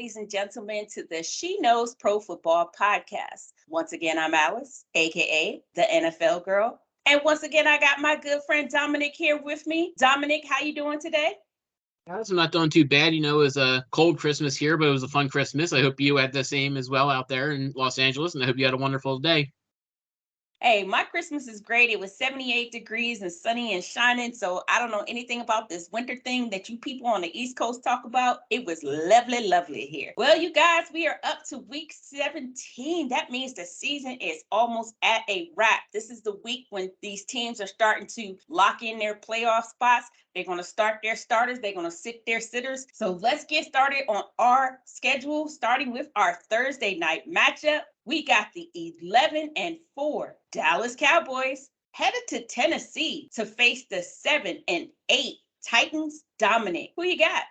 ladies and gentlemen, to the She Knows Pro Football podcast. Once again, I'm Alice, aka the NFL Girl. And once again, I got my good friend Dominick here with me. Dominick, how you doing today? Guys, I'm not doing too bad. It was a cold Christmas here, but it was a fun Christmas. I hope you had the same as well out there in Los Angeles, and I hope you had a wonderful day. Hey, my Christmas is great. It was 78 degrees and sunny and shining. So I don't know anything about this winter thing that you people on the East Coast talk about. It was lovely, lovely here. Well, you guys, we are up to week 17. That means the season is almost at a wrap. This is the week when these teams are starting to lock in their playoff spots. They're going to start their starters. They're going to sit their sitters. So let's get started on our schedule, starting with our Thursday night matchup. We got the 11-4 Dallas Cowboys headed to Tennessee to face the 7-8 Titans. Dominick, who you got?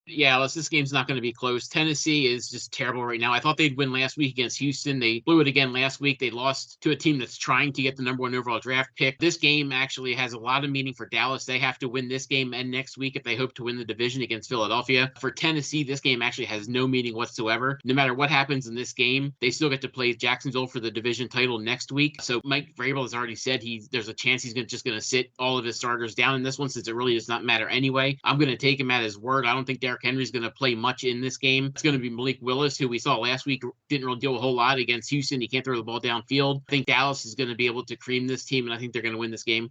Yeah, this game's not going to be close. Tennessee is just terrible right now. I thought they'd win last week against Houston. They blew it again last week. They lost to a team that's trying to get the number 1 overall draft pick. This game actually has a lot of meaning for Dallas. They have to win this game and next week if they hope to win the division against Philadelphia. For Tennessee, this game actually has no meaning whatsoever. No matter what happens in this game, they still get to play Jacksonville for the division title next week. So Mike Vrabel has already said there's a chance he's just going to sit all of his starters down in this one since it really does not matter anyway. I'm going to take him at his word. I don't think Derrick Henry's going to play much in this game. It's going to be Malik Willis, who we saw last week didn't really do a whole lot against Houston. He can't throw the ball downfield. I think Dallas is going to be able to cream this team, and I think they're going to win this game.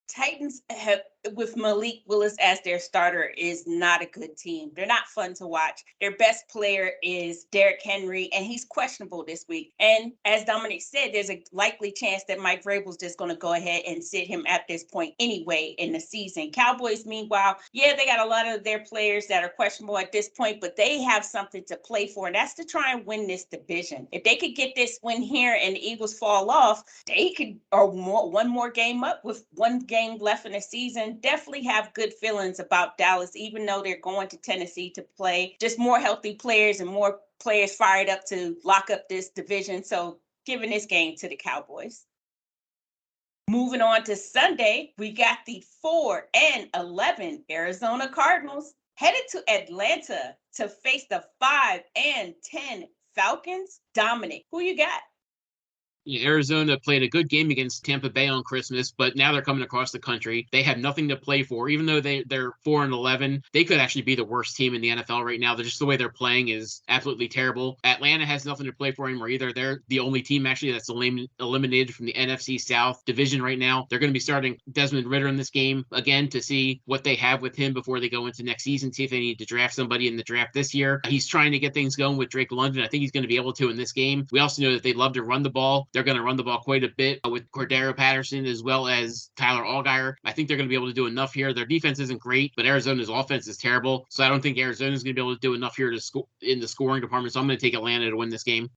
Titans have, with Malik Willis as their starter, is not a good team. They're not fun to watch. Their best player is Derrick Henry, and he's questionable this week. And as Dominick said, there's a likely chance that Mike Vrabel's just going to go ahead and sit him at this point anyway in the season. Cowboys, meanwhile, yeah, they got a lot of their players that are questionable at this point, but they have something to play for, and that's to try and win this division. If they could get this win here and the Eagles fall off, they could, or one more game up with one game left in the season. Definitely have good feelings about Dallas, even though they're going to Tennessee to play. Just more healthy players and more players fired up to lock up this division. So giving this game to the Cowboys. Moving on to Sunday, we got the 4-11 Arizona Cardinals headed to Atlanta to face the 5-10 Falcons. Dominick, who you got? Yeah, Arizona played a good game against Tampa Bay on Christmas, but now they're coming across the country. They have nothing to play for. Even though they're 4-11, they could actually be the worst team in the NFL right now. Just the way they're playing is absolutely terrible. Atlanta has nothing to play for anymore either. They're the only team actually that's eliminated from the NFC South division right now. They're going to be starting Desmond Ridder in this game again to see what they have with him before they go into next season, see if they need to draft somebody in the draft this year. He's trying to get things going with Drake London. I think he's going to be able to in this game. We also know that they love to run the ball. They're going to run the ball quite a bit with Cordero Patterson as well as Tyler Allgeier. I think they're going to be able to do enough here. Their defense isn't great, but Arizona's offense is terrible. So I don't think Arizona's going to be able to do enough here to score in the scoring department. So I'm going to take Atlanta to win this game.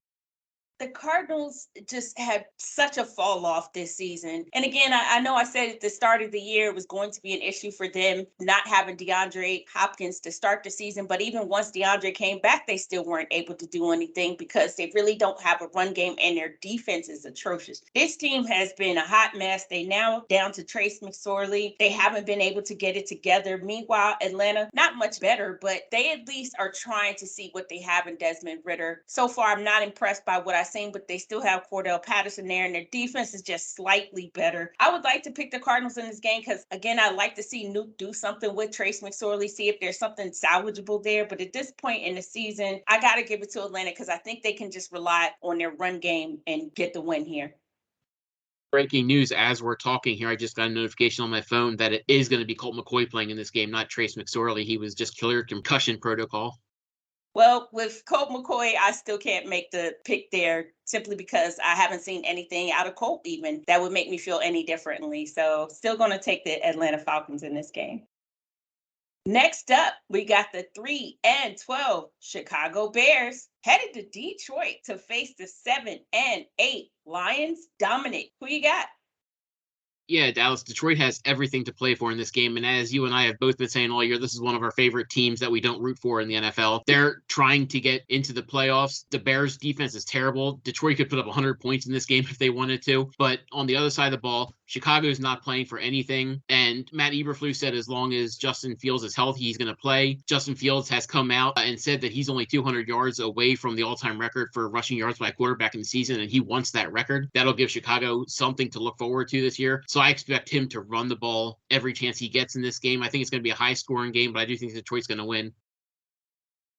The Cardinals just had such a fall off this season. And again, I know I said at the start of the year it was going to be an issue for them not having DeAndre Hopkins to start the season. But even once DeAndre came back, they still weren't able to do anything because they really don't have a run game and their defense is atrocious. This team has been a hot mess. They now down to Trace McSorley. They haven't been able to get it together. Meanwhile, Atlanta, not much better, but they at least are trying to see what they have in Desmond Ridder. So far, I'm not impressed by what I've seen, but they still have Cordell Patterson there, and their defense is just slightly better. I would like to pick the Cardinals in this game because, again, I like to see Nuke do something with Trace McSorley, see if there's something salvageable there. But at this point in the season, I got to give it to Atlanta because I think they can just rely on their run game and get the win here. Breaking news as we're talking here. I just got a notification on my phone that it is going to be Colt McCoy playing in this game, not Trace McSorley. He was just cleared concussion protocol. Well, with Colt McCoy, I still can't make the pick there simply because I haven't seen anything out of Colt even that would make me feel any differently. So still going to take the Atlanta Falcons in this game. Next up, we got the 3-12 Chicago Bears headed to Detroit to face the 7-8 Lions. Dominick, who you got? Yeah, Dallas, Detroit has everything to play for in this game. And as you and I have both been saying all year, this is one of our favorite teams that we don't root for in the NFL. They're trying to get into the playoffs. The Bears defense is terrible. Detroit could put up 100 points in this game if they wanted to. But on the other side of the ball, Chicago's not playing for anything. And Matt Eberflus said as long as Justin Fields is healthy, he's going to play. Justin Fields has come out and said that he's only 200 yards away from the all-time record for rushing yards by quarterback in the season, and he wants that record. That'll give Chicago something to look forward to this year. So I expect him to run the ball every chance he gets in this game. I think it's going to be a high-scoring game, but I do think Detroit's going to win.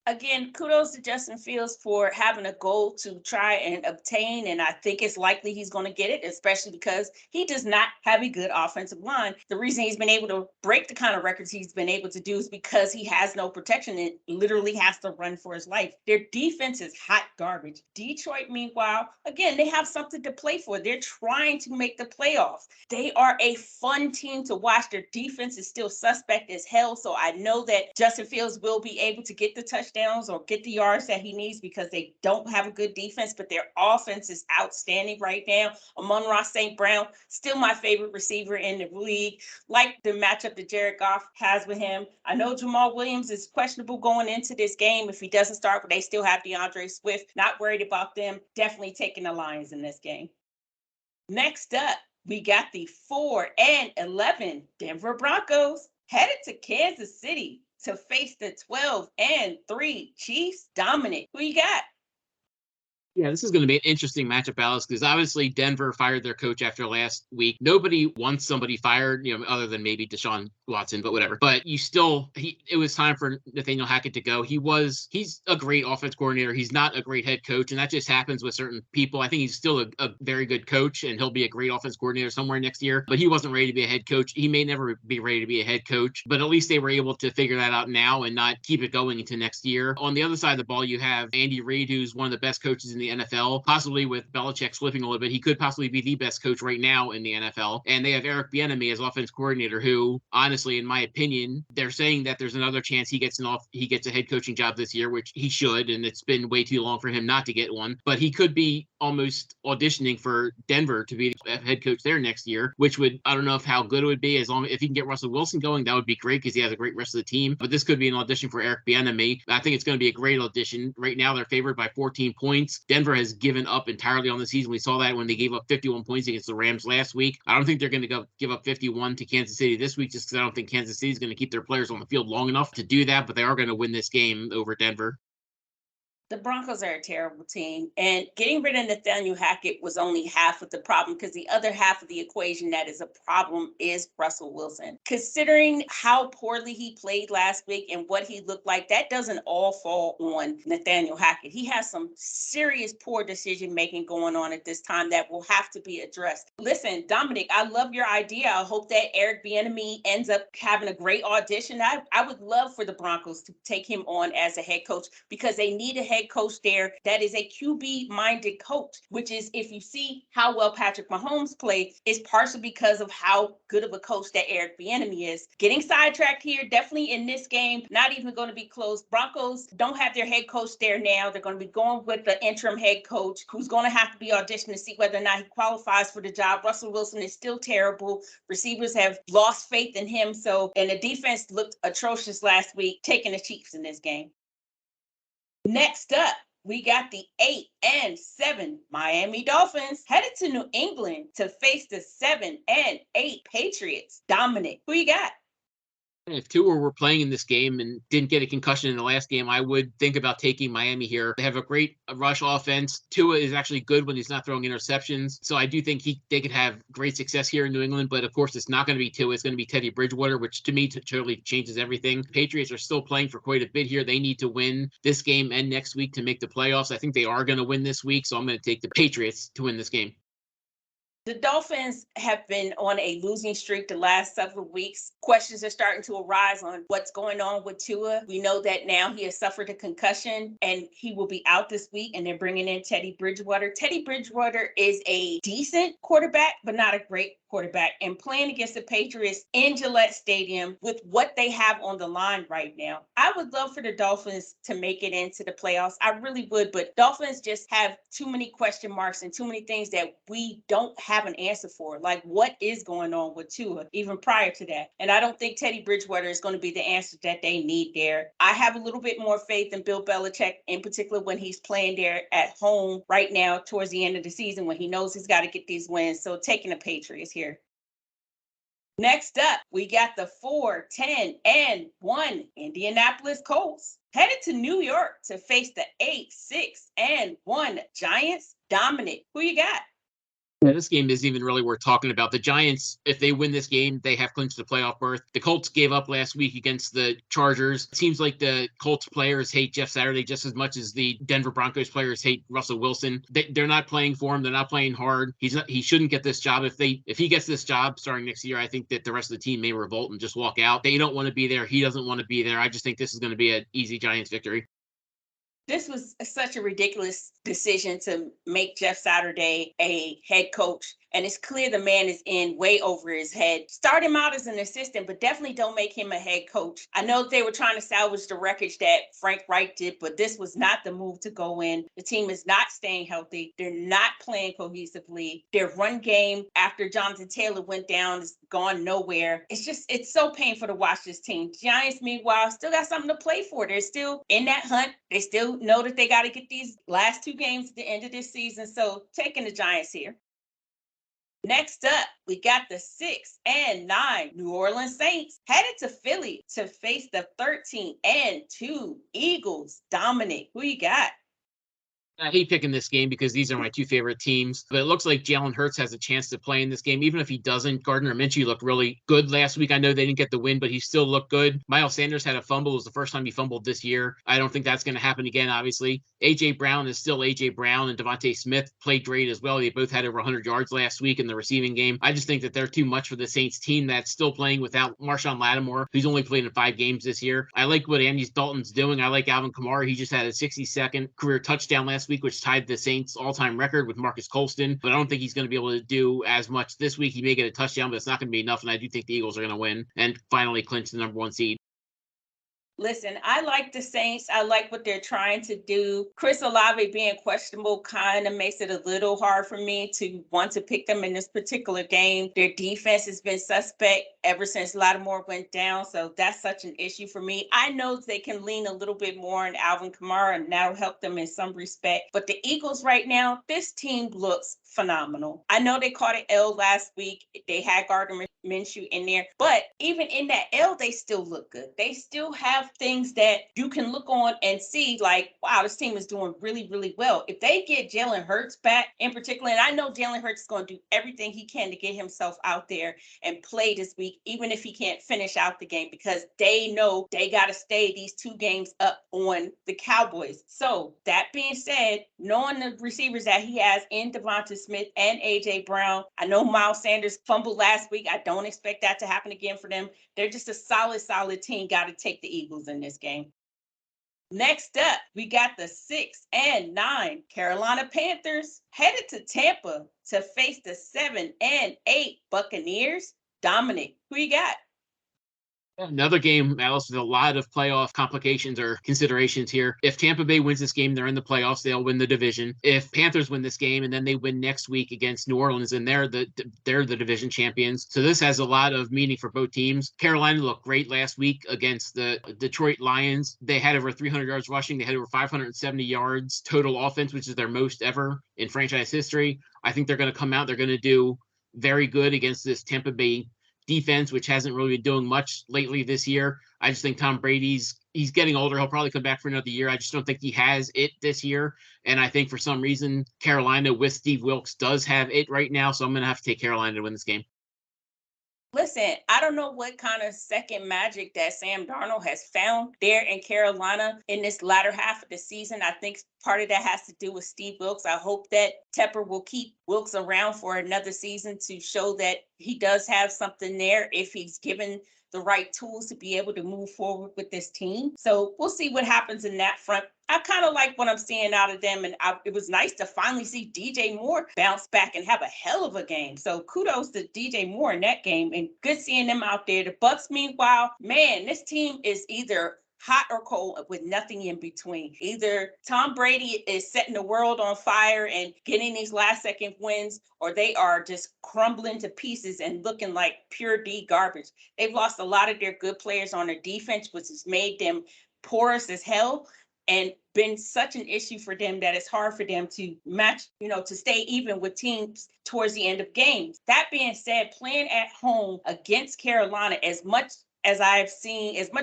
Again, kudos to Justin Fields for having a goal to try and obtain, and I think it's likely he's going to get it, especially because he does not have a good offensive line. The reason he's been able to break the kind of records he's been able to do is because he has no protection and literally has to run for his life. Their defense is hot garbage. Detroit, meanwhile, again, they have something to play for. They're trying to make the playoffs. They are a fun team to watch. Their defense is still suspect as hell, so I know that Justin Fields will be able to get the touchdown or get the yards that he needs because they don't have a good defense, but their offense is outstanding right now. Amon-Ra St. Brown, still my favorite receiver in the league. Like the matchup that Jared Goff has with him. I know Jamal Williams is questionable going into this game if he doesn't start, but they still have DeAndre Swift. Not worried about them. Definitely taking the Lions in this game. Next up, we got the 4-11 Denver Broncos headed to Kansas City to face the 12-3 Chiefs. Dominick, who you got? Yeah, this is going to be an interesting matchup, Alice, because obviously Denver fired their coach after last week. Nobody wants somebody fired, other than maybe Deshaun Watson, but whatever. But it was time for Nathaniel Hackett to go. He's a great offense coordinator. He's not a great head coach, and that just happens with certain people. I think he's still a very good coach, and he'll be a great offense coordinator somewhere next year. But he wasn't ready to be a head coach. He may never be ready to be a head coach, but at least they were able to figure that out now and not keep it going into next year. On the other side of the ball, you have Andy Reid, who's one of the best coaches in the NFL, possibly with Belichick slipping a little bit. He could possibly be the best coach right now in the NFL. And they have Eric Bieniemy as offense coordinator, who, honestly, in my opinion, they're saying that there's another chance he gets a head coaching job this year, which he should, and it's been way too long for him not to get one. But he could be almost auditioning for Denver to be the head coach there next year, which I don't know how good it would be. As long if he can get Russell Wilson going, that would be great because he has a great rest of the team. But this could be an audition for Eric Bieniemy. I think it's going to be a great audition. Right now, they're favored by 14 points. Denver has given up entirely on the season. We saw that when they gave up 51 points against the Rams last week. I don't think they're going to give up 51 to Kansas City this week just because I don't think Kansas City is going to keep their players on the field long enough to do that, but they are going to win this game over Denver. The Broncos are a terrible team, and getting rid of Nathaniel Hackett was only half of the problem because the other half of the equation that is a problem is Russell Wilson. Considering how poorly he played last week and what he looked like, that doesn't all fall on Nathaniel Hackett. He has some serious poor decision-making going on at this time that will have to be addressed. Listen, Dominick, I love your idea. I hope that Eric Bieniemy ends up having a great audition. I would love for the Broncos to take him on as a head coach because they need a head coach there that is a QB-minded coach, which is, if you see how well Patrick Mahomes played, is partially because of how good of a coach that Eric Bieniemy is. Getting sidetracked here, definitely in this game, not even going to be close. Broncos don't have their head coach there now. They're going to be going with the interim head coach who's going to have to be auditioned to see whether or not he qualifies for the job. Russell Wilson is still terrible. Receivers have lost faith in him. And the defense looked atrocious last week, taking the Chiefs in this game. Next up, we got the 8-7 Miami Dolphins headed to New England to face the 7-8 Patriots. Dominick, who you got? If Tua were playing in this game and didn't get a concussion in the last game, I would think about taking Miami here. They have a great rush offense. Tua is actually good when he's not throwing interceptions. So I do think they could have great success here in New England. But of course, it's not going to be Tua. It's going to be Teddy Bridgewater, which to me totally changes everything. Patriots are still playing for quite a bit here. They need to win this game and next week to make the playoffs. I think they are going to win this week. So I'm going to take the Patriots to win this game. The Dolphins have been on a losing streak the last several weeks. Questions are starting to arise on what's going on with Tua. We know that now he has suffered a concussion and he will be out this week, and they're bringing in Teddy Bridgewater. Teddy Bridgewater is a decent quarterback, but not a great quarterback, and playing against the Patriots in Gillette Stadium with what they have on the line right now. I would love for the Dolphins to make it into the playoffs. I really would, but Dolphins just have too many question marks and too many things that we don't have an answer for. Like, what is going on with Tua even prior to that? And I don't think Teddy Bridgewater is going to be the answer that they need there. I have a little bit more faith in Bill Belichick, in particular when he's playing there at home right now towards the end of the season when he knows he's got to get these wins. So taking the Patriots here. Next up, we got the 4-10-1 Indianapolis Colts headed to New York to face the 8-6-1 Giants. Dominic, who you got? Yeah, this game isn't even really worth talking about. The Giants, if they win this game, they have clinched the playoff berth. The Colts gave up last week against the Chargers. It seems like the Colts players hate Jeff Saturday just as much as the Denver Broncos players hate Russell Wilson. They're not playing for him. They're not playing hard. He shouldn't get this job. If he gets this job starting next year, I think that the rest of the team may revolt and just walk out. They don't want to be there. He doesn't want to be there. I just think this is going to be an easy Giants victory. This was such a ridiculous decision to make Jeff Saturday a head coach. And it's clear the man is in way over his head. Start him out as an assistant, but definitely don't make him a head coach. I know they were trying to salvage the wreckage that Frank Reich did, but this was not the move to go in. The team is not staying healthy. They're not playing cohesively. Their run game after Jonathan Taylor went down is gone nowhere. It's so painful to watch this team. Giants, meanwhile, still got something to play for. They're still in that hunt. They still know that they got to get these last two games at the end of this season. So taking the Giants here. Next up, we got the 6-9 New Orleans Saints headed to Philly to face the 13-2 Eagles. Dominic, who you got? I hate picking this game because these are my two favorite teams, but it looks like Jalen Hurts has a chance to play in this game. Even if he doesn't, Gardner Minshew looked really good last week. I know they didn't get the win, but he still looked good. Miles Sanders had a fumble. It was the first time he fumbled this year. I don't think that's going to happen again, obviously. A.J. Brown is still A.J. Brown, and Devontae Smith played great as well. They both had over 100 yards last week in the receiving game. I just think that they're too much for the Saints team that's still playing without Marshawn Lattimore, who's only played in 5 games this year. I like what Andy Dalton's doing. I like Alvin Kamara. He just had a 60-second career touchdown last week, which tied the Saints all-time record with Marcus Colston, but I don't think he's going to be able to do as much this week. He may get a touchdown, but it's not going to be enough, and I do think the Eagles are going to win and finally clinch the number 1 seed. Listen, I like the Saints. I like what they're trying to do. Chris Olave being questionable kind of makes it a little hard for me to want to pick them in this particular game. Their defense has been suspect ever since Lattimore went down, so that's such an issue for me. I know they can lean a little bit more on Alvin Kamara, and that'll help them in some respect. But the Eagles right now, this team looks phenomenal. I know they caught an L last week. They had Gardner Minshew in there, but even in that L, they still look good. They still have things that you can look on and see like, wow, this team is doing really, really well. If they get Jalen Hurts back in particular, and I know Jalen Hurts is going to do everything he can to get himself out there and play this week, even if he can't finish out the game, because they know they got to stay these 2 games up on the Cowboys. So that being said, knowing the receivers that he has in Devonta Smith and A.J. Brown, I know Miles Sanders fumbled last week. I don't expect that to happen again for them. They're just a solid team. Got to take the Eagles in this game. Next up, we got the 6-9 Carolina Panthers headed to Tampa to face the 7-8 Buccaneers. Dominic, who you got? Another game, Alice, with a lot of playoff complications or considerations here. If Tampa Bay wins this game, they're in the playoffs. They'll win the division. If Panthers win this game and then they win next week against New Orleans, and they're the division champions. So this has a lot of meaning for both teams. Carolina looked great last week against the Detroit Lions. They had over 300 yards rushing. They had over 570 yards total offense, which is their most ever in franchise history. I think they're going to come out. They're going to do very good against this Tampa Bay defense, which hasn't really been doing much lately this year. I just think Tom Brady's getting older. He'll probably come back for another year. I just don't think he has it this year. And I think for some reason, Carolina with Steve Wilks does have it right now. So I'm going to have to take Carolina to win this game. Listen, I don't know what kind of second magic that Sam Darnold has found there in Carolina in this latter half of the season. I think part of that has to do with Steve Wilks. I hope that Tepper will keep Wilks around for another season to show that he does have something there if he's given the right tools to be able to move forward with this team. So we'll see what happens in that front. I kind of like what I'm seeing out of them. And it was nice to finally see DJ Moore bounce back and have a hell of a game. So kudos to DJ Moore in that game, and good seeing them out there. The Bucs, meanwhile, man, this team is either hot or cold with nothing in between. Either Tom Brady is setting the world on fire and getting these last second wins, or they are just crumbling to pieces and looking like pure D garbage. They've lost a lot of their good players on their defense, which has made them porous as hell. and been such an issue for them that it's hard for them to match, to stay even with teams towards the end of games. That being said, playing at home against Carolina, as much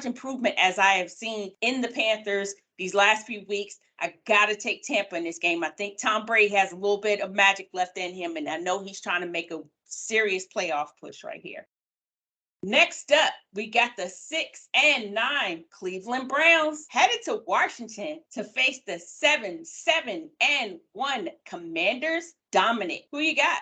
improvement as I have seen in the Panthers these last few weeks, I got to take Tampa in this game. I think Tom Brady has a little bit of magic left in him, and I know he's trying to make a serious playoff push right here. Next up, we got the 6-9 Cleveland Browns headed to Washington to face the 7-1 Commanders. Dominick, who you got?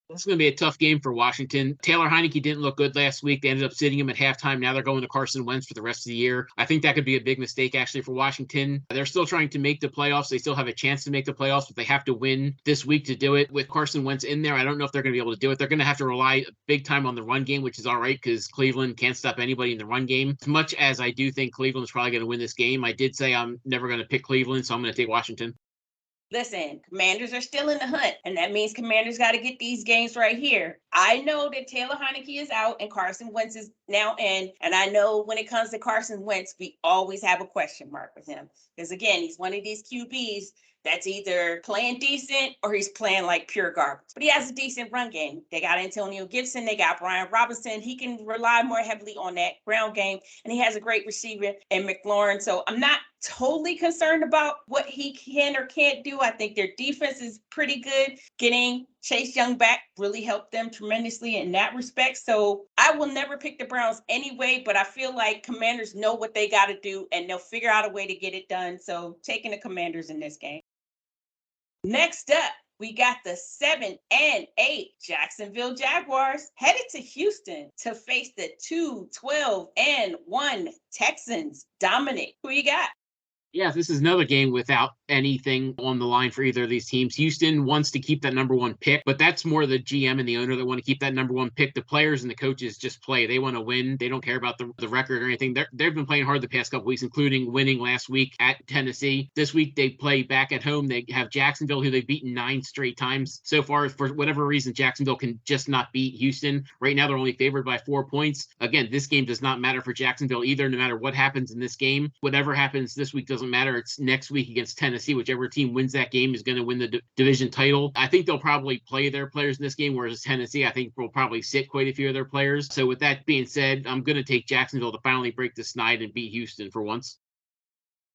This is going to be a tough game for Washington. Taylor Heineke didn't look good last week. They ended up sitting him at halftime. Now they're going to Carson Wentz for the rest of the year. I think that could be a big mistake, actually, for Washington. They're still trying to make the playoffs. They still have a chance to make the playoffs, but they have to win this week to do it. With Carson Wentz in there, I don't know if they're going to be able to do it. They're going to have to rely big time on the run game, which is all right because Cleveland can't stop anybody in the run game. As much as I do think Cleveland's probably going to win this game, I did say I'm never going to pick Cleveland, so I'm going to take Washington. Listen, Commanders are still in the hunt, and that means Commanders got to get these games right here. I know that Taylor Heineke is out and Carson Wentz is now in, and I know when it comes to Carson Wentz, we always have a question mark with him. Because, again, he's one of these QBs that's either playing decent or he's playing like pure garbage. But he has a decent run game. They got Antonio Gibson. They got Brian Robinson. He can rely more heavily on that ground game. And he has a great receiver in McLaurin. So I'm not totally concerned about what he can or can't do. I think their defense is pretty good. Getting Chase Young back really helped them tremendously in that respect. So I will never pick the Browns anyway, but I feel like Commanders know what they got to do and they'll figure out a way to get it done. So taking the Commanders in this game. Next up, we got the 7-8 Jacksonville Jaguars headed to Houston to face the 2-12-1 Texans. Dominick, who you got? Yeah, this is another game without anything on the line for either of these teams. Houston wants to keep that number one pick, but that's more the GM and the owner that want to keep that number one pick. The players and the coaches just play. They want to win. They don't care about the record or anything. They've been playing hard the past couple weeks, including winning last week at Tennessee. This week, they play back at home. They have Jacksonville, who they've beaten 9 straight times so far. For whatever reason, Jacksonville can just not beat Houston. Right now, they're only favored by 4 points. Again, this game does not matter for Jacksonville either, no matter what happens in this game. Whatever happens this week doesn't matter. It's next week against Tennessee. Whichever team wins that game is going to win the division title. I think they'll probably play their players in this game, whereas Tennessee, I think, will probably sit quite a few of their players. So with that being said, I'm going to take Jacksonville to finally break the snide and beat Houston for once.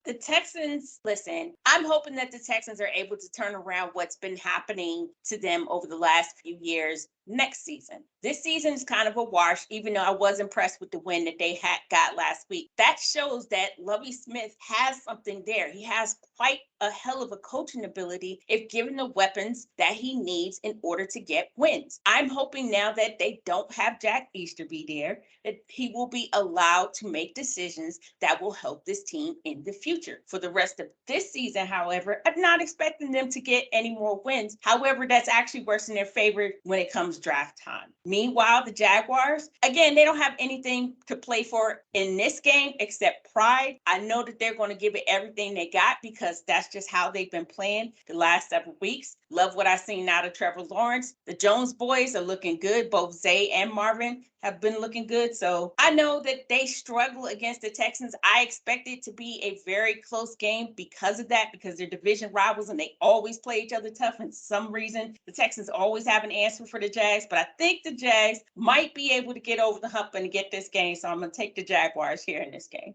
The Texans, listen, I'm hoping that the Texans are able to turn around what's been happening to them over the last few years next season. This season is kind of a wash, even though I was impressed with the win that they got last week. That shows that Lovie Smith has something there. He has quite a hell of a coaching ability if given the weapons that he needs in order to get wins. I'm hoping now that they don't have Jack Easterby there, that he will be allowed to make decisions that will help this team in the future. For the rest of this season, however, I'm not expecting them to get any more wins. However, that's actually worse in their favor when it comes draft time. Meanwhile, the Jaguars, again, they don't have anything to play for in this game except pride. I know that they're going to give it everything they got because that's just how they've been playing the last several weeks. Love what I've seen out of Trevor Lawrence. The Jones boys are looking good. Both Zay and Marvin have been looking good. So I know that they struggle against the Texans. I expect it to be a very close game because of that, because they're division rivals and they always play each other tough. And for some reason, the Texans always have an answer for the Jags. But I think the Jags might be able to get over the hump and get this game. So I'm going to take the Jaguars here in this game.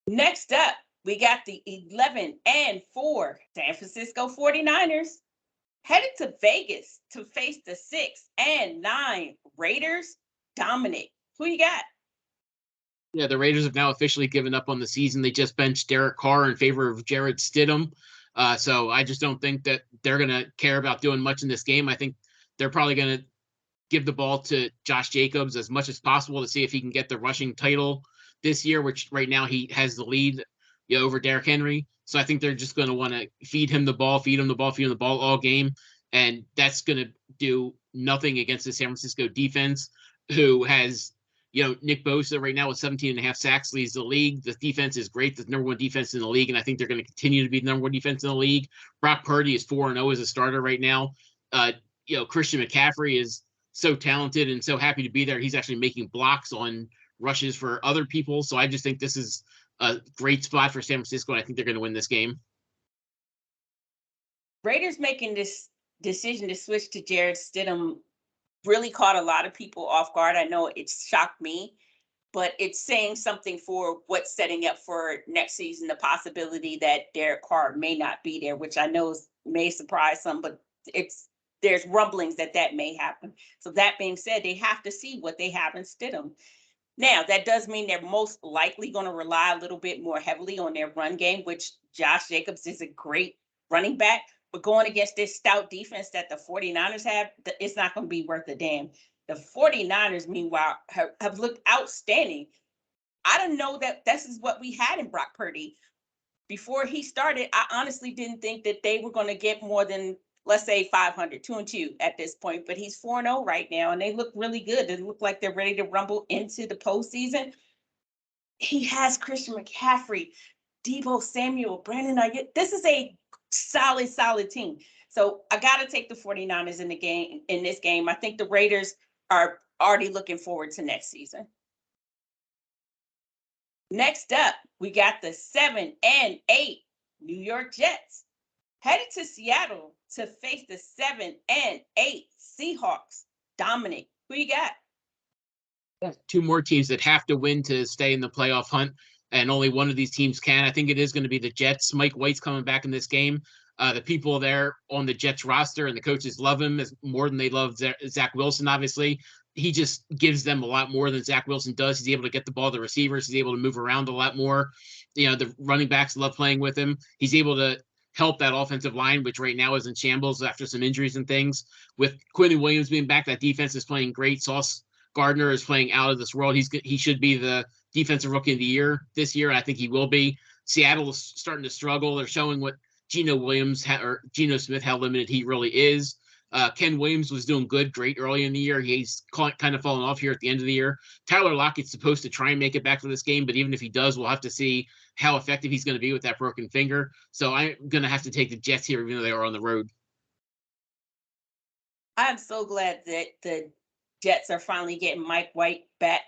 Next up, we got the 11-4 San Francisco 49ers headed to Vegas to face the 6-9 Raiders. Dominick, who you got? Yeah, the Raiders have now officially given up on the season. They just benched Derek Carr in favor of Jarrett Stidham. So I just don't think that they're going to care about doing much in this game. I think they're probably going to give the ball to Josh Jacobs as much as possible to see if he can get the rushing title this year, which right now he has the lead over Derrick Henry. So I think they're just going to want to feed him the ball all game. And that's going to do nothing against the San Francisco defense, who has, Nick Bosa right now with 17.5 sacks, leads the league. The defense is great. The number one defense in the league. And I think they're going to continue to be the number one defense in the league. Brock Purdy is 4-0 as a starter right now. Christian McCaffrey is so talented and so happy to be there. He's actually making blocks on rushes for other people. So I just think this is a great spot for San Francisco, and I think they're going to win this game. Raiders making this decision to switch to Jarrett Stidham really caught a lot of people off guard. I know it shocked me, but it's saying something for what's setting up for next season, the possibility that Derek Carr may not be there, which I know may surprise some, but there's rumblings that may happen. So that being said, they have to see what they have in Stidham. Now, that does mean they're most likely going to rely a little bit more heavily on their run game, which Josh Jacobs is a great running back. But going against this stout defense that the 49ers have, it's not going to be worth a damn. The 49ers, meanwhile, have looked outstanding. I don't know that this is what we had in Brock Purdy. Before he started, I honestly didn't think that they were going to get more than, let's say, 500, 2-2 at this point. But he's 4-0 right now, and they look really good. They look like they're ready to rumble into the postseason. He has Christian McCaffrey, Deebo Samuel, Brandon Ayuk. This is a solid team. So I got to take the 49ers in this game. I think the Raiders are already looking forward to next season. Next up, we got the 7-8 New York Jets headed to Seattle to face the 7-8 Seahawks. Dominick, who you got? Two more teams that have to win to stay in the playoff hunt, and only one of these teams can. I think it is going to be the Jets. Mike White's coming back in this game. The people there on the Jets roster and the coaches love him more than they love Zach Wilson, obviously. He just gives them a lot more than Zach Wilson does. He's able to get the ball to receivers. He's able to move around a lot more. The running backs love playing with him. He's able to help that offensive line, which right now is in shambles after some injuries and things. With Quinn Williams being back, that defense is playing great. Sauce Gardner is playing out of this world. He should be the defensive rookie of the year this year. And I think he will be. Seattle is starting to struggle. They're showing what Geno Smith, how limited he really is. Ken Williams was doing great early in the year. He's kind of fallen off here at the end of the year. Tyler Lockett's supposed to try and make it back for this game, but even if he does, we'll have to see how effective he's going to be with that broken finger. So I'm going to have to take the Jets here, even though they are on the road. I'm so glad that the Jets are finally getting Mike White back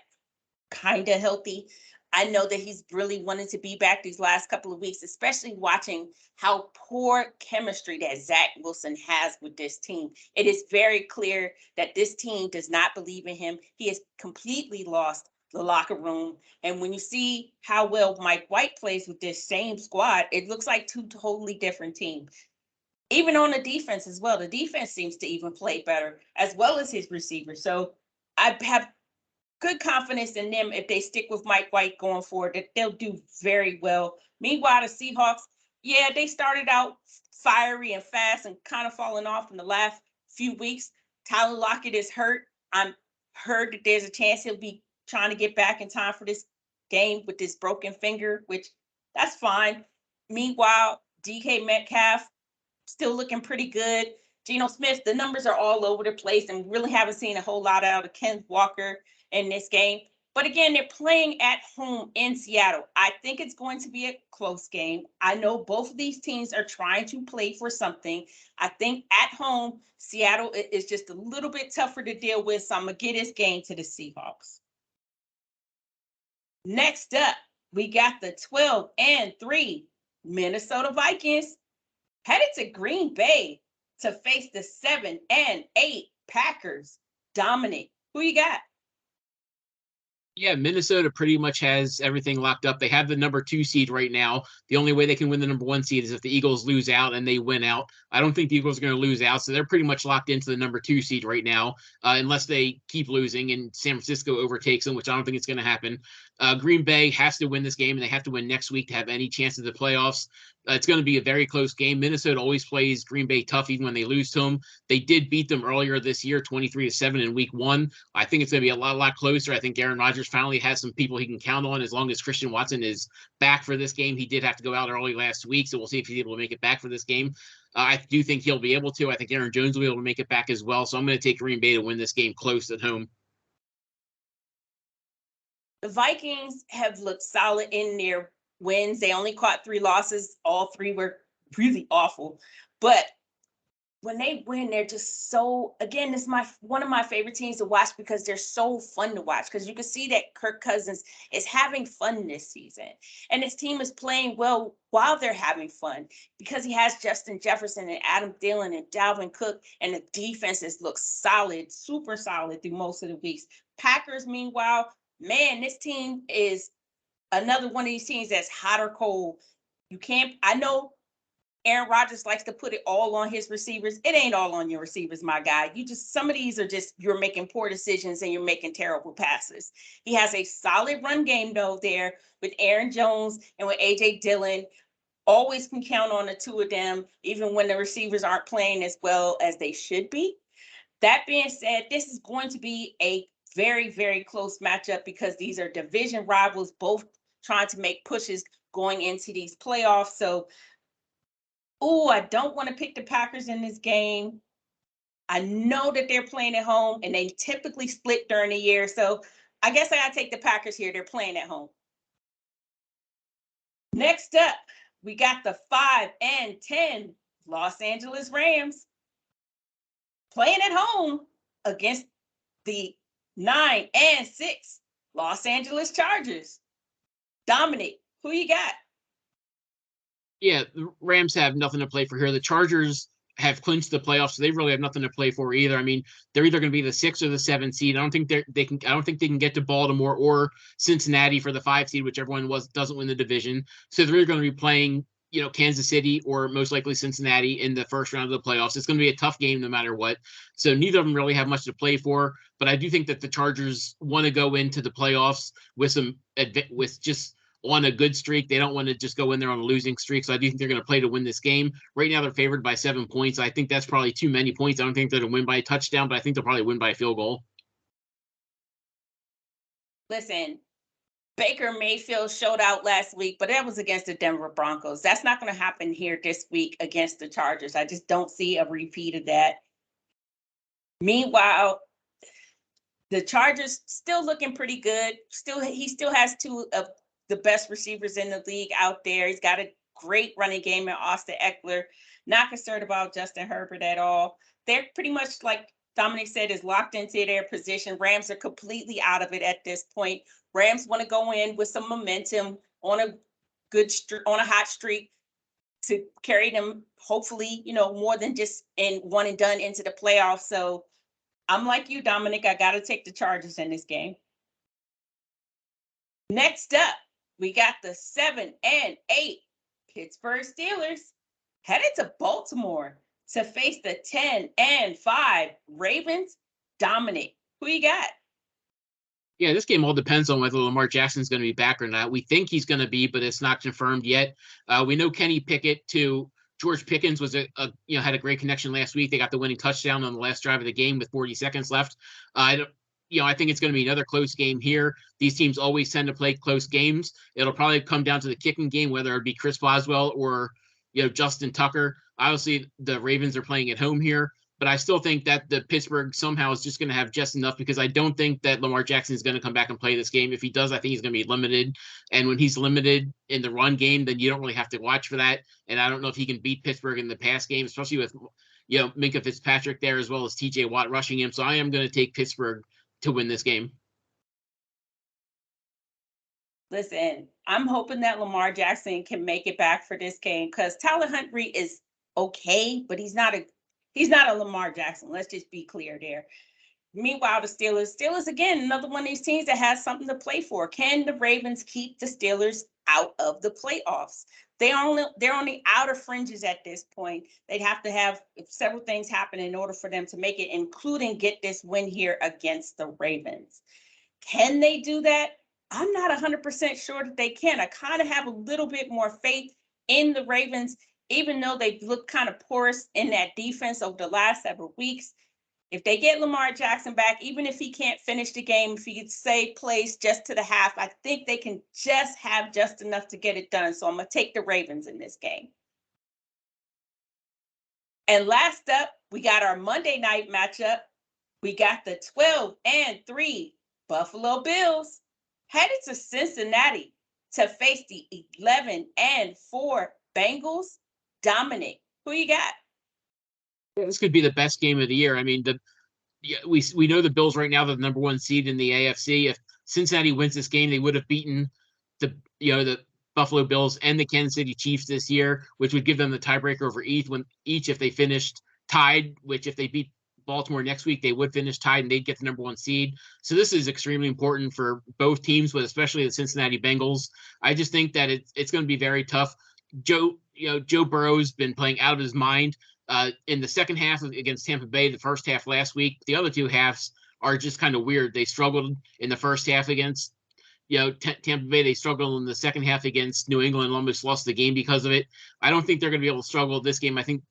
kind of healthy. I know that he's really wanted to be back these last couple of weeks, especially watching how poor chemistry that Zach Wilson has with this team. It is very clear that this team does not believe in him. He has completely lost the locker room. And when you see how well Mike White plays with this same squad, it looks like two totally different teams. Even on the defense as well. The defense seems to even play better, as well as his receivers. So I have good confidence in them if they stick with Mike White going forward, that they'll do very well. Meanwhile, the Seahawks, they started out fiery and fast and kind of falling off in the last few weeks. Tyler Lockett is hurt. I'm heard that there's a chance he'll be trying to get back in time for this game with this broken finger, which that's fine. Meanwhile, DK Metcalf still looking pretty good. Geno Smith, the numbers are all over the place, and really haven't seen a whole lot out of Kenneth Walker in this game. But again, they're playing at home in Seattle. I think it's going to be a close game. I know both of these teams are trying to play for something. I think at home, Seattle is just a little bit tougher to deal with. So I'm going to get this game to the Seahawks. Next up, we got the 12-3 Minnesota Vikings headed to Green Bay to face the 7-8 Packers. Dominick, who you got? Yeah, Minnesota pretty much has everything locked up. They have the number 2 seed right now. The only way they can win the number 1 seed is if the Eagles lose out and they win out. I don't think the Eagles are going to lose out, so they're pretty much locked into the number 2 seed right now, unless they keep losing and San Francisco overtakes them, which I don't think it's going to happen. Green Bay has to win this game, and they have to win next week to have any chance of the playoffs. It's going to be a very close game. Minnesota always plays Green Bay tough, even when they lose to them. They did beat them earlier this year, 23-7 in week 1. I think it's going to be a lot closer. I think Aaron Rodgers finally has some people he can count on as long as Christian Watson is back for this game. He did have to go out early last week, so we'll see if he's able to make it back for this game. I do think he'll be able to. I think Aaron Jones will be able to make it back as well. So I'm going to take Green Bay to win this game close at home. The Vikings have looked solid in their wins. They only caught 3 losses. All 3 were really awful. But when they win, they're just so, again, this is one of my favorite teams to watch because they're so fun to watch, because you can see that Kirk Cousins is having fun this season. And his team is playing well while they're having fun because he has Justin Jefferson and Adam Thielen and Dalvin Cook, and the defenses look solid, super solid through most of the weeks. Packers, meanwhile, man, this team is another one of these teams that's hot or cold. I know Aaron Rodgers likes to put it all on his receivers. It ain't all on your receivers, my guy. Some of these are just, you're making poor decisions and you're making terrible passes. He has a solid run game, though, there with Aaron Jones and with A.J. Dillon. Always can count on the two of them, even when the receivers aren't playing as well as they should be. That being said, this is going to be a very, very close matchup because these are division rivals, both trying to make pushes going into these playoffs. So, I don't want to pick the Packers in this game. I know that they're playing at home and they typically split during the year. So I guess I got to take the Packers here. They're playing at home. Next up, we got the 5-10 Los Angeles Rams playing at home against the 9-6 Los Angeles Chargers. Dominick, who you got? Yeah, the Rams have nothing to play for here. The Chargers have clinched the playoffs, so they really have nothing to play for either. I mean, they're either going to be the 6 or the 7 seed. I don't think they can. I don't think they can get to Baltimore or Cincinnati for the 5 seed, whichever one doesn't win the division. So they're either going to be playing, Kansas City or most likely Cincinnati in the first round of the playoffs. It's going to be a tough game no matter what. So neither of them really have much to play for. But I do think that the Chargers want to go into the playoffs with just on a good streak. They don't want to just go in there on a losing streak. So I do think they're going to play to win this game. Right now, they're favored by 7 points. I think that's probably too many points. I don't think they're going to win by a touchdown, but I think they'll probably win by a field goal. Listen, Baker Mayfield showed out last week, but that was against the Denver Broncos. That's not going to happen here this week against the Chargers. I just don't see a repeat of that. Meanwhile, the Chargers still looking pretty good. He still has two of the best receivers in the league out there. He's got a great running game in Austin Eckler. Not concerned about Justin Herbert at all. They're pretty much, like Dominick said, is locked into their position. Rams are completely out of it at this point. Rams want to go in with some momentum on a hot streak to carry them, hopefully, more than just in one and done into the playoffs. So I'm like you, Dominick. I got to take the Chargers in this game. Next up, we got the 7-8 Pittsburgh Steelers headed to Baltimore to face the 10-5 Ravens. Dominick, who you got? Yeah, this game all depends on whether Lamar Jackson's going to be back or not. We think he's going to be, but it's not confirmed yet. We know Kenny Pickett to George Pickens was had a great connection last week. They got the winning touchdown on the last drive of the game with 40 seconds left. I think it's going to be another close game here. These teams always tend to play close games. It'll probably come down to the kicking game, whether it be Chris Boswell or Justin Tucker. Obviously, the Ravens are playing at home here, but I still think that the Pittsburgh somehow is just going to have just enough, because I don't think that Lamar Jackson is going to come back and play this game. If he does, I think he's going to be limited. And when he's limited in the run game, then you don't really have to watch for that. And I don't know if he can beat Pittsburgh in the pass game, especially with Minkah Fitzpatrick there as well as TJ Watt rushing him. So I am going to take Pittsburgh to win this game. Listen, I'm hoping that Lamar Jackson can make it back for this game, because Tyler Huntley is okay, but he's not a Lamar Jackson. Let's just be clear there. Meanwhile, the Steelers again, another one of these teams that has something to play for. Can the Ravens keep the Steelers out of the playoffs? They're on the outer fringes at this point. They'd have to have several things happen in order for them to make it, including get this win here against the Ravens. Can they do that? I'm not 100% sure that they can. I kind of have a little bit more faith in the Ravens, even though they've looked kind of porous in that defense over the last several weeks. If they get Lamar Jackson back, even if he can't finish the game, if he plays just to the half, I think they can just have just enough to get it done. So I'm going to take the Ravens in this game. And last up, we got our Monday night matchup. We got the 12-3 Buffalo Bills headed to Cincinnati to face the 11-4 Bengals. Dominick, who you got? Yeah, this could be the best game of the year. I mean, we know the Bills right now, they're the number one seed in the AFC. If Cincinnati wins this game, they would have beaten the Buffalo Bills and the Kansas City Chiefs this year, which would give them the tiebreaker over each if they finished tied. Which if they beat Baltimore next week, they would finish tied and they'd get the number one seed. So this is extremely important for both teams, but especially the Cincinnati Bengals. I just think that it's going to be very tough. Joe Burrow's been playing out of his mind in the second half against Tampa Bay, the first half last week. The other two halves are just kind of weird. They struggled in the first half against Tampa Bay. They struggled in the second half against New England and almost lost the game because of it. I don't think they're going to be able to struggle this game. I think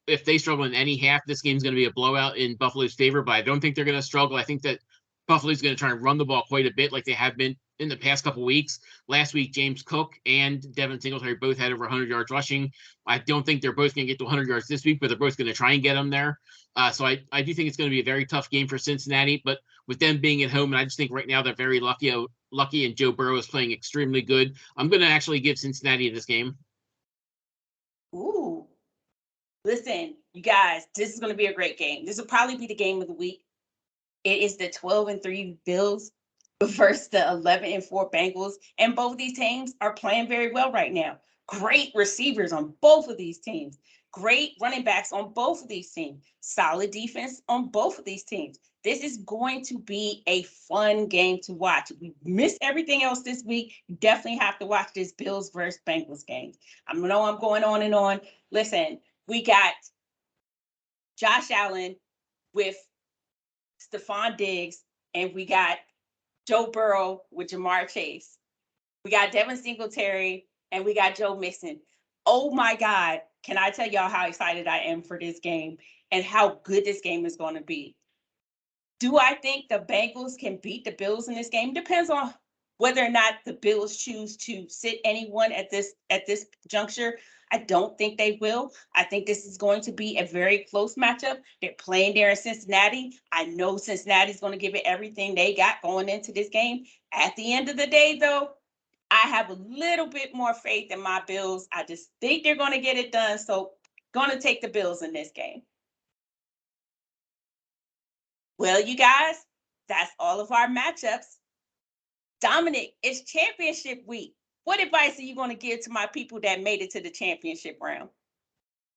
if they struggle in any half, this game's going to be a blowout in Buffalo's favor, but I don't think they're going to struggle. I think that Buffalo's going to try and run the ball quite a bit like they have been in the past couple of weeks. Last week, James Cook and Devin Singletary both had over 100 yards rushing. I don't think they're both going to get to 100 yards this week, but they're both going to try and get them there. So I do think it's going to be a very tough game for Cincinnati, but with them being at home, and I just think right now they're very lucky, and Joe Burrow is playing extremely good. I'm going to actually give Cincinnati this game. Ooh. Listen, you guys, this is going to be a great game. This will probably be the game of the week. It is the 12-3 Bills versus the 11-4 Bengals. And both of these teams are playing very well right now. Great receivers on both of these teams. Great running backs on both of these teams. Solid defense on both of these teams. This is going to be a fun game to watch. If you missed everything else this week, you definitely have to watch this Bills versus Bengals game. I know I'm going on and on. Listen, we got Josh Allen with Stephon Diggs, and we got Joe Burrow with Jamar Chase. We got Devin Singletary, and we got Joe Mixon. Oh my God, can I tell y'all how excited I am for this game and how good this game is going to be? Do I think the Bengals can beat the Bills in this game? Depends on whether or not the Bills choose to sit anyone at this juncture. I don't think they will. I think this is going to be a very close matchup. They're playing there in Cincinnati. I know Cincinnati's going to give it everything they got going into this game. At the end of the day, though, I have a little bit more faith in my Bills. I just think they're going to get it done. So, going to take the Bills in this game. Well, you guys, that's all of our matchups. Dominick, it's championship week. What advice are you going to give to my people that made it to the championship round?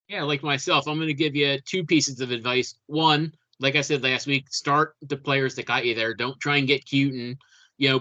Yeah, like myself, I'm going to give you two pieces of advice. One, like I said last week, start the players that got you there. Don't try and get cute and,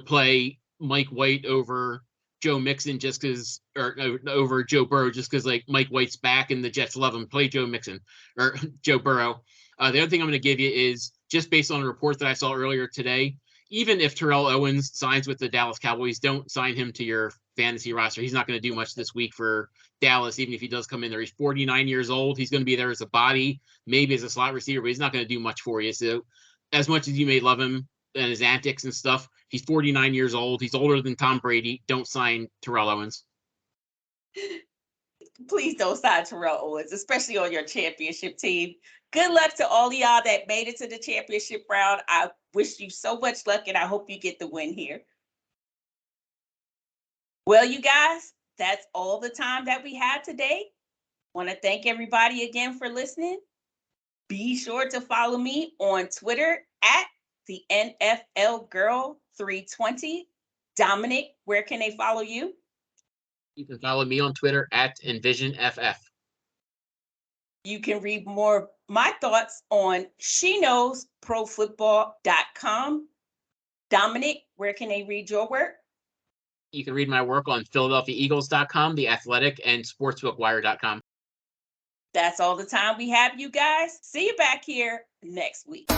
play Mike White over Joe Mixon just because, or over Joe Burrow just because, like, Mike White's back and the Jets love him. Play Joe Mixon or Joe Burrow. The other thing I'm going to give you is just based on a report that I saw earlier today, even if Terrell Owens signs with the Dallas Cowboys, don't sign him to your fantasy roster. He's not going to do much this week for Dallas, even if he does come in there. He's 49 years old. He's going to be there as a body, maybe as a slot receiver, but he's not going to do much for you. So as much as you may love him and his antics and stuff, he's 49 years old. He's older than Tom Brady. Don't sign Terrell Owens. Please don't sign Terrell Owens, especially on your championship team. Good luck to all of y'all that made it to the championship round. I wish you so much luck, and I hope you get the win here. Well, you guys, that's all the time that we had today. Want to thank everybody again for listening. Be sure to follow me on Twitter at TheNFLGirl320. Dominick, where can they follow you? You can follow me on Twitter at EnvisionFF. You can read more my thoughts on SheKnowsProFootball.com. Dominick, where can they read your work? You can read my work on PhiladelphiaEagles.com, The Athletic, and SportsbookWire.com. That's all the time we have, you guys. See you back here next week.